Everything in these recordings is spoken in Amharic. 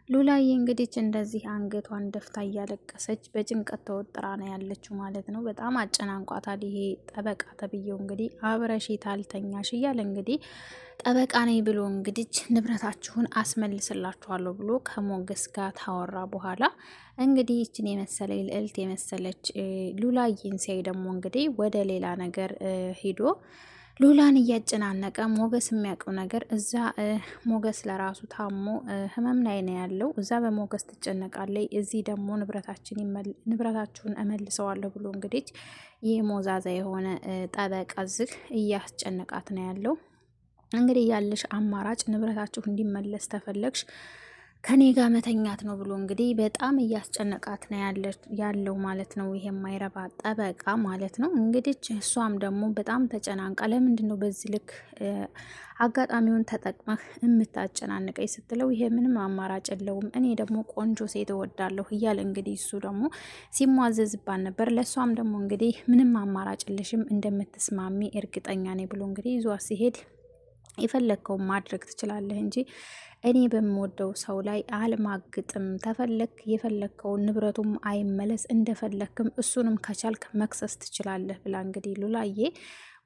ሉላዬ እንግዲህ እንደዚህ አንገቷን ደፍታ እያለቀሰች በጭንቀት ተወጥራ ነው ያለችው ማለት ነው። በጣም አጨናንቋታል። ይሄ ጠበቃ ተብዬው እንግዲህ አብረሽ ታልተኛሽ እያለ እንግዲህ ጠበቃ ነኝ ብሎ እንግዲህ ንብረታችሁን አስመልስላችኋለሁ ብሎ ከሞገስ ጋር ታወራ በኋላ እንግዲህ ይችን የመሰለ ልዕልት የመሰለች ሉላዬን ሲያይ ደግሞ እንግዲህ ወደ ሌላ ነገር ሂዶ ሉላን እያጨናነቀ ሞገስ የሚያውቀው ነገር እዛ ሞገስ ለራሱ ታሞ ህመም ላይ ነው ያለው። እዛ በሞገስ ትጨነቃለች፣ እዚህ ደግሞ ንብረታችሁን እመልሰዋለሁ ብሎ እንግዲህ ይህ ሞዛዛ የሆነ ጠበቃ ዝግ እያስጨነቃት ነው ያለው። እንግዲህ ያለሽ አማራጭ ንብረታችሁ እንዲመለስ ተፈለግሽ ከኔ ጋር መተኛት ነው ብሎ እንግዲህ በጣም እያስጨነቃት ነው ያለው ማለት ነው። ይሄ የማይረባ ጠበቃ ማለት ነው። እንግዲህ እሷም ደግሞ በጣም ተጨናንቃ ለምንድን ነው በዚህ ልክ አጋጣሚውን ተጠቅመህ የምታጨናንቀኝ ስትለው ይሄ ምንም አማራጭ የለውም፣ እኔ ደግሞ ቆንጆ ሴት እወዳለሁ እያለ እንግዲህ እሱ ደግሞ ሲሟዘዝባን ነበር። ለእሷም ደግሞ እንግዲህ ምንም አማራጭ የለሽም እንደምትስማሚ እርግጠኛ ነኝ ብሎ እንግዲህ ይዟ ሲሄድ የፈለግከውን ማድረግ ትችላለህ እንጂ እኔ በምወደው ሰው ላይ አልማግጥም፣ ተፈለግ የፈለግከውን ንብረቱም አይመለስ፣ እንደፈለግክም እሱንም ከቻልክ መክሰስ ትችላለህ ብላ እንግዲህ ሉላዬ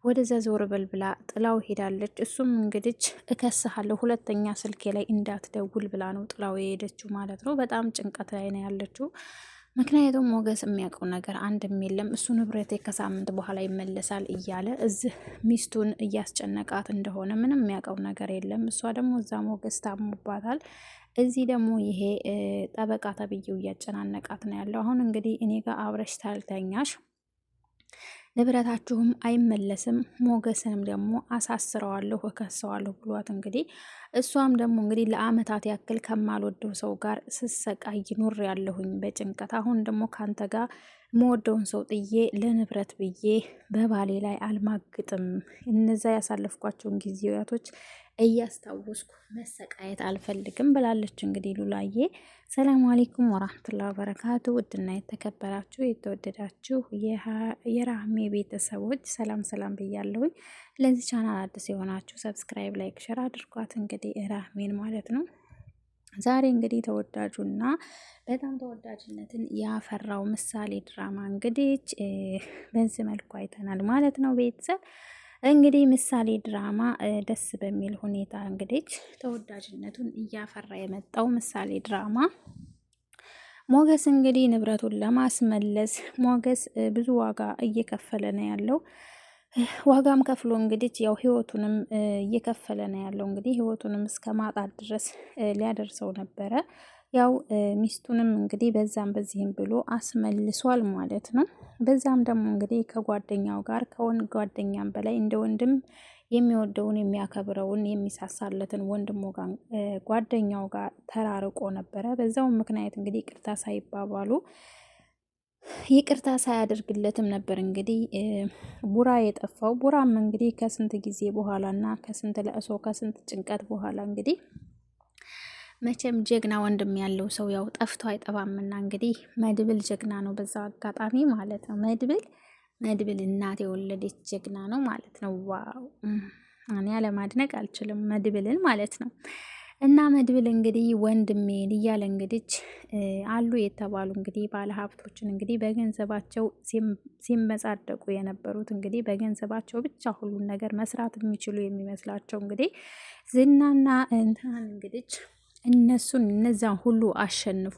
ወደዛ ዞር በል ብላ ጥላው ሄዳለች። እሱም እንግዲህ እከስሃለሁ፣ ሁለተኛ ስልኬ ላይ እንዳትደውል ብላ ነው ጥላው የሄደችው ማለት ነው። በጣም ጭንቀት ላይ ነው ያለችው። ምክንያቱም ሞገስ የሚያውቀው ነገር አንድም የለም። እሱ ንብረቴ ከሳምንት በኋላ ይመለሳል እያለ እዚህ ሚስቱን እያስጨነቃት እንደሆነ ምንም የሚያውቀው ነገር የለም። እሷ ደግሞ እዛ ሞገስ ታሙባታል፣ እዚህ ደግሞ ይሄ ጠበቃ ተብዬው እያጨናነቃት ነው ያለው። አሁን እንግዲህ እኔ ጋር አብረሽ ታልተኛሽ ንብረታችሁም አይመለስም፣ ሞገስንም ደግሞ አሳስረዋለሁ፣ እከሰዋለሁ ብሏት እንግዲህ እሷም ደግሞ እንግዲህ ለአመታት ያክል ከማልወደው ሰው ጋር ስሰቃይ ኑር ያለሁኝ በጭንቀት አሁን ደግሞ ካንተ ጋር መወደውን ሰው ጥዬ ለንብረት ብዬ በባሌ ላይ አልማግጥም፣ እነዛ ያሳለፍኳቸውን ጊዜያቶች እያስታወስኩ መሰቃየት አልፈልግም ብላለች። እንግዲህ ሉላዬ ሰላም አለይኩም ወራህመቱላሂ ወበረካቱ። ውድና የተከበራችሁ የተወደዳችሁ የራህሜ ቤተሰቦች ሰላም ሰላም ብያለሁኝ። ለዚህ ቻናል አዲስ የሆናችሁ ሰብስክራይብ፣ ላይክ፣ ሸር አድርጓት። እንግዲህ ራህሜን ማለት ነው። ዛሬ እንግዲህ ተወዳጁና በጣም ተወዳጅነትን ያፈራው ምሳሌ ድራማ እንግዲህ በዚህ መልኩ አይተናል ማለት ነው። ቤተሰብ እንግዲህ ምሳሌ ድራማ ደስ በሚል ሁኔታ እንግዲህ ተወዳጅነቱን እያፈራ የመጣው ምሳሌ ድራማ ሞገስ እንግዲህ ንብረቱን ለማስመለስ ሞገስ ብዙ ዋጋ እየከፈለ ነው ያለው። ዋጋም ከፍሎ እንግዲህ ያው ህይወቱንም እየከፈለ ነው ያለው። እንግዲህ ህይወቱንም እስከ ማጣት ድረስ ሊያደርሰው ነበረ። ያው ሚስቱንም እንግዲህ በዛም በዚህም ብሎ አስመልሷል ማለት ነው። በዛም ደግሞ እንግዲህ ከጓደኛው ጋር ከወንድ ጓደኛም በላይ እንደ ወንድም የሚወደውን የሚያከብረውን የሚሳሳለትን ወንድሙ ጋር ጓደኛው ጋር ተራርቆ ነበረ። በዛውም ምክንያት እንግዲህ ይቅርታ ሳይባባሉ ይቅርታ ሳያደርግለትም ነበር እንግዲህ ቡራ የጠፋው። ቡራም እንግዲህ ከስንት ጊዜ በኋላ እና ከስንት ለእሶ ከስንት ጭንቀት በኋላ እንግዲህ መቼም ጀግና ወንድም ያለው ሰው ያው ጠፍቶ አይጠፋምና እንግዲህ መድብል ጀግና ነው በዛ አጋጣሚ ማለት ነው። መድብል እናት የወለደች ጀግና ነው ማለት ነው። ዋው እኔ አለማድነቅ አልችልም መድብልን ማለት ነው። እና መድብል እንግዲህ ወንድሜን እያለ እንግዲህ አሉ የተባሉ እንግዲህ ባለሀብቶችን እንግዲህ በገንዘባቸው ሲመጻደቁ የነበሩት እንግዲህ በገንዘባቸው ብቻ ሁሉን ነገር መስራት የሚችሉ የሚመስላቸው እንግዲህ ዝናና እንትናን እንግዲህ እነዛን ሁሉ አሸንፎ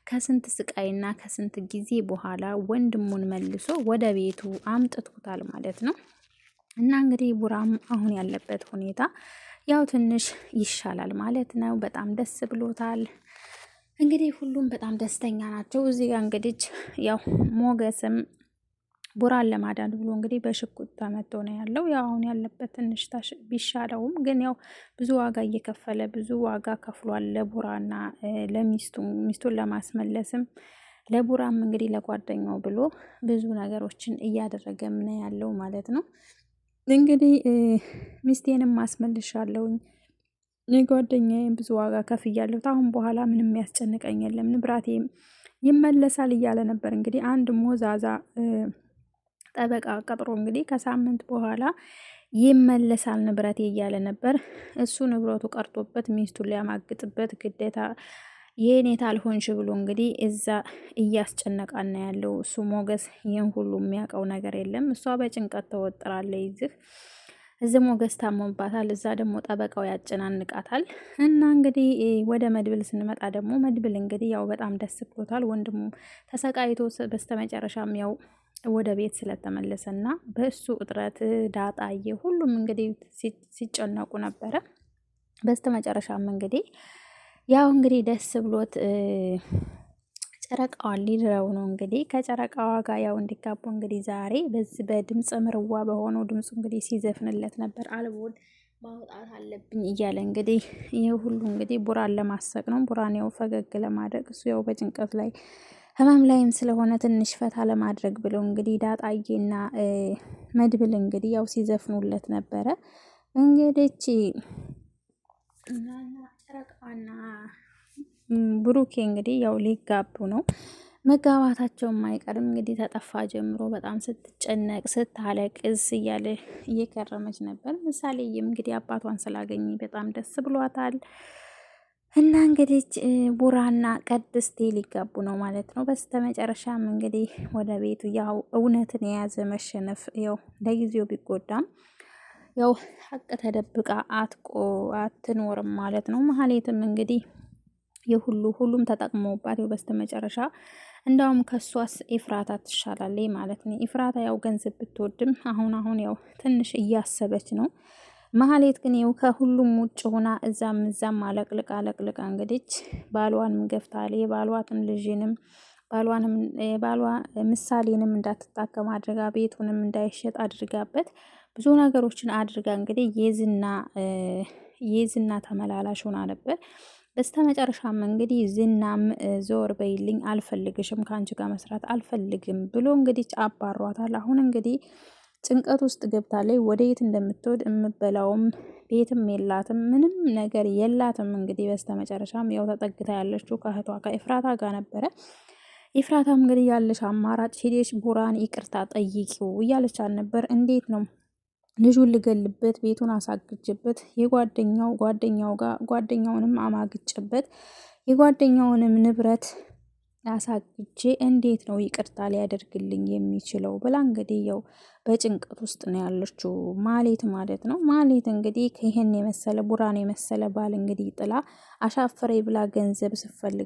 ከስንት ስቃይና ከስንት ጊዜ በኋላ ወንድሙን መልሶ ወደ ቤቱ አምጥቶታል ማለት ነው። እና እንግዲህ ቡራም አሁን ያለበት ሁኔታ ያው ትንሽ ይሻላል ማለት ነው። በጣም ደስ ብሎታል። እንግዲህ ሁሉም በጣም ደስተኛ ናቸው። እዚህ ጋር እንግዲህ ያው ሞገስም ቡራን ለማዳን ብሎ እንግዲህ በሽጉጥ ተመቶ ነው ያለው። ያው አሁን ያለበት ትንሽ ቢሻለውም ግን ያው ብዙ ዋጋ እየከፈለ ብዙ ዋጋ ከፍሏል ለቡራና ሚስቱን ለማስመለስም ለቡራም እንግዲህ ለጓደኛው ብሎ ብዙ ነገሮችን እያደረገም ነው ያለው ማለት ነው። እንግዲህ ሚስቴንም ማስመልሻለሁኝ ጓደኛዬም ብዙ ዋጋ ከፍያለሁ፣ አሁን በኋላ ምንም የሚያስጨንቀኝ የለም፣ ንብረቴም ይመለሳል እያለ ነበር። እንግዲህ አንድ ሞዛዛ ጠበቃ ቀጥሮ እንግዲህ ከሳምንት በኋላ ይመለሳል ንብረቴ እያለ ነበር። እሱ ንብረቱ ቀርቶበት ሚስቱን ሊያማግጥበት ግዴታ የኔ ታልሆንሽ ብሎ እንግዲህ እዛ እያስጨነቃና ያለው እሱ ሞገስ ይህን ሁሉ የሚያውቀው ነገር የለም። እሷ በጭንቀት ተወጥራለች። እዚህ ሞገስ ታሞባታል፣ እዛ ደግሞ ጠበቃው ያጨናንቃታል። እና እንግዲህ ወደ መድብል ስንመጣ ደግሞ መድብል እንግዲህ ያው በጣም ደስ ብሎታል። ወንድሙ ተሰቃይቶ በስተመጨረሻም ያው ወደ ቤት ስለተመለሰና በእሱ እጥረት ዳጣዬ ሁሉም እንግዲህ ሲጨነቁ ነበረ። በስተመጨረሻም እንግዲህ ያው እንግዲህ ደስ ብሎት ጨረቃዋን ሊድረው ነው። እንግዲህ ከጨረቃዋ ጋር ያው እንዲጋቡ እንግዲህ ዛሬ በዚህ በድምፀ ምርዋ በሆነው ድምፁ እንግዲህ ሲዘፍንለት ነበር። አልቦን ማውጣት አለብኝ እያለ እንግዲህ ይህ ሁሉ እንግዲህ ቡራን ለማሰቅ ነው። ቡራን ያው ፈገግ ለማድረግ እሱ ያው በጭንቀት ላይ ህመም ላይም ስለሆነ ትንሽ ፈታ ለማድረግ ብለው እንግዲህ ዳጣዬና መድብል እንግዲህ ያው ሲዘፍኑለት ነበረ። እንግዲህ ጨረቃና ብሩኬ እንግዲህ ያው ሊጋቡ ነው። መጋባታቸውም አይቀርም እንግዲህ ተጠፋ ጀምሮ በጣም ስትጨነቅ ስታለቅስ እያለ እየከረመች ነበር። ምሳሌዬም እንግዲህ አባቷን ስላገኘ በጣም ደስ ብሏታል። እና እንግዲህ ቡራና ቅድስቴ ሊጋቡ ነው ማለት ነው። በስተመጨረሻም እንግዲህ ወደ ቤቱ ያው እውነትን የያዘ መሸነፍ ያው ለጊዜው ቢጎዳም ያው ሀቅ ተደብቃ አትኖርም ማለት ነው። መሀሌትም እንግዲህ ሁሉም ተጠቅመውባት ያው በስተመጨረሻ እንዳውም ከሷስ ኤፍራታ ትሻላለች ማለት ነው። ኤፍራታ ያው ገንዘብ ብትወድም አሁን ያው ትንሽ እያሰበች ነው። መሀሌት ግን ያው ከሁሉም ውጭ ሆና እዛም አለቅልቃ እንግዲህ ባሏንም ገፍታል። የባሏትን ልጅንም ባሏ ምሳሌንም እንዳትታከም አድርጋ ቤቱንም እንዳይሸጥ አድርጋበት ብዙ ነገሮችን አድርጋ እንግዲህ የዝና ተመላላሽ ሆና ነበር። በስተመጨረሻም እንግዲህ ዝናም ዞር በይልኝ አልፈልግሽም፣ ከአንቺ ጋር መስራት አልፈልግም ብሎ እንግዲህ አባሯታል። አሁን እንግዲህ ጭንቀት ውስጥ ገብታለች። ወደ የት እንደምትወድ የምበላውም ቤትም የላትም፣ ምንም ነገር የላትም። እንግዲህ በስተመጨረሻም ያው ተጠግታ ያለችው ከእህቷ ከኤፍራታ ጋር ነበረ። ኤፍራታም እንግዲህ ያለሽ አማራጭ ሄደሽ ቡራን ይቅርታ ጠይቂው እያለች አልነበር? እንዴት ነው ልጁን ልገልበት፣ ቤቱን አሳግጅበት፣ ጓደኛውንም አማግጭበት፣ የጓደኛውንም ንብረት አሳግጄ እንዴት ነው ይቅርታ ሊያደርግልኝ የሚችለው ብላ እንግዲህ ያው በጭንቀት ውስጥ ነው ያለችው ማሌት ማለት ነው። ማሌት እንግዲህ ይህን የመሰለ ቡራን የመሰለ ባል እንግዲህ ጥላ አሻፈረኝ ብላ ገንዘብ ስትፈልግ